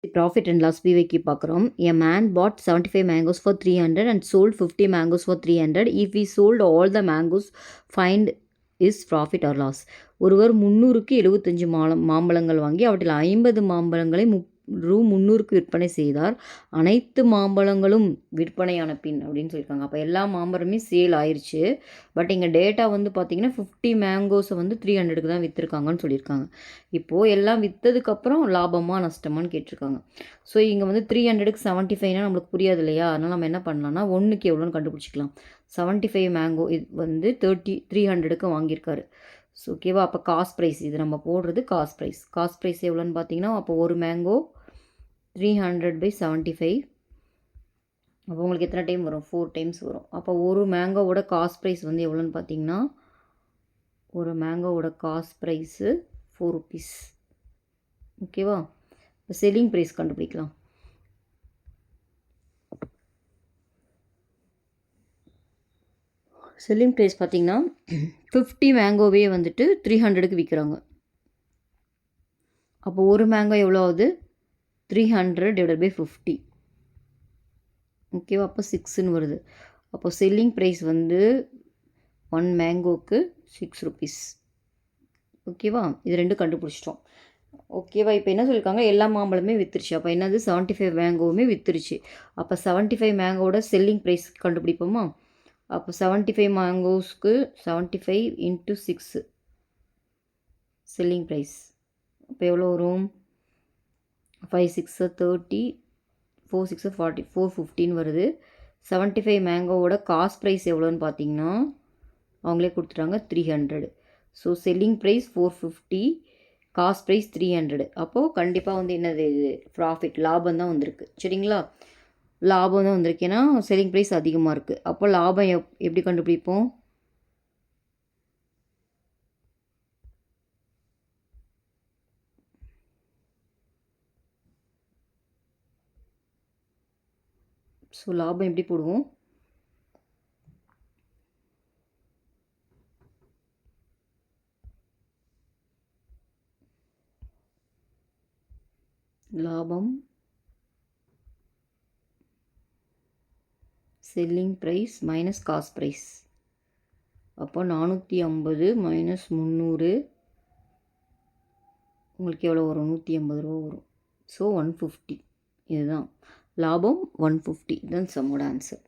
Profit and loss PVQ பார்க்குறோம். A man bought 75 mangoes for 300 and sold 50 mangoes for 300. If we sold all the mangoes, find is profit or loss. ஒருவர் 300க்கு 75 மாம்பழங்கள் வாங்கி அவற்றில் 50 மாம்பழங்களை ரூ 300க்கு விற்பனை செய்தார். அனைத்து மாம்பழங்களும் விற்பனையான பின் அப்படின்னு சொல்லியிருக்காங்க. அப்போ எல்லா மாம்பழமே சேல் ஆயிடுச்சு. பட் இங்கே டேட்டா வந்து பார்த்திங்கன்னா 50 மேங்கோஸை வந்து 300க்கு தான் விற்றுருக்காங்கன்னு சொல்லியிருக்காங்க. இப்போது எல்லாம் விற்றதுக்கப்புறம் லாபமாக நஷ்டமானு கேட்டிருக்காங்க. ஸோ இங்கே வந்து 300க்கு 75னா நம்மளுக்கு புரியாது இல்லையா? அதனால் நம்ம என்ன பண்ணலாம்னா 1க்கு எவ்வளோன்னு கண்டுபிடிச்சிக்கலாம். 75 மேங்கோ இது வந்து 300க்கு வாங்கியிருக்காரு. ஸோ ஓகேவா? அப்போ காஸ்ட் ப்ரைஸ் இது நம்ம போடுறது காஸ்ட் ப்ரைஸ். காஸ்ட் ப்ரைஸ் எவ்வளோன்னு பார்த்தீங்கன்னா அப்போ ஒரு மேங்கோ 300/75. அப்போ உங்களுக்கு எத்தனை டைம் வரும்? 4 டைம்ஸ் வரும். அப்போ ஒரு மேங்கோவோட காஸ்ட் ப்ரைஸ் வந்து எவ்வளோன்னு பார்த்தீங்கன்னா ஒரு மேங்கோவோட காஸ்ட் ப்ரைஸு 4 rupees. ஓகேவா? இப்போ செல்லிங் ப்ரைஸ் கண்டுபிடிக்கலாம். செல்லிங் ப்ரைஸ் பார்த்தீங்கன்னா 50 மேங்கோவே வந்துட்டு 300க்கு விற்கிறாங்க. அப்போ ஒரு மேங்கோ எவ்வளோ ஆகுது? 300/50. ஓகேவா? அப்போ 6ன்னு வருது. அப்போ செல்லிங் ப்ரைஸ் வந்து 1 மேங்கோவுக்கு 6 rupees. ஓகேவா? இது ரெண்டும் கண்டுபிடிச்சிட்டோம். ஓகேவா? இப்போ என்ன சொல்லியிருக்காங்க? எல்லா மாம்பழமே விற்றுருச்சு. அப்போ என்னது? 75 மேங்கோவுமே விற்றுருச்சு. அப்போ 75 மேங்கோவோட செல்லிங் ப்ரைஸ் கண்டுபிடிப்போமா? அப்போ 75 மேங்கோஸ்க்கு 75 × 6 செல்லிங் ப்ரைஸ். அப்போ எவ்வளோ வரும்? 5 6 30, 4 6 40, 415 வருது. 75 மேங்கோவோட காஸ்ட் ப்ரைஸ் எவ்வளோன்னு பார்த்தீங்கன்னா அவங்களே கொடுத்துட்டாங்க 300. So selling price 450, cost price 300. அப்போது கண்டிப்பாக வந்து என்னது? இது ப்ராஃபிட், லாபம் தான் வந்திருக்கு. சரிங்களா? லாபம் தான் வந்திருக்கு. ஏன்னா செல்லிங் ப்ரைஸ் அதிகமாக இருக்குது. அப்போ லாபம் எப்படி கண்டுபிடிப்போம்? ஸோ லாபம் எப்படி போடுவோம்? லாபம் selling price minus cost price. அப்போ 450 மைனஸ் 300 உங்களுக்கு எவ்வளோ வரும்? 180 ரூபா வரும். ஸோ 150. இதுதான் லாபம் 150. இதுதான் சம்மோட ஆன்சர்.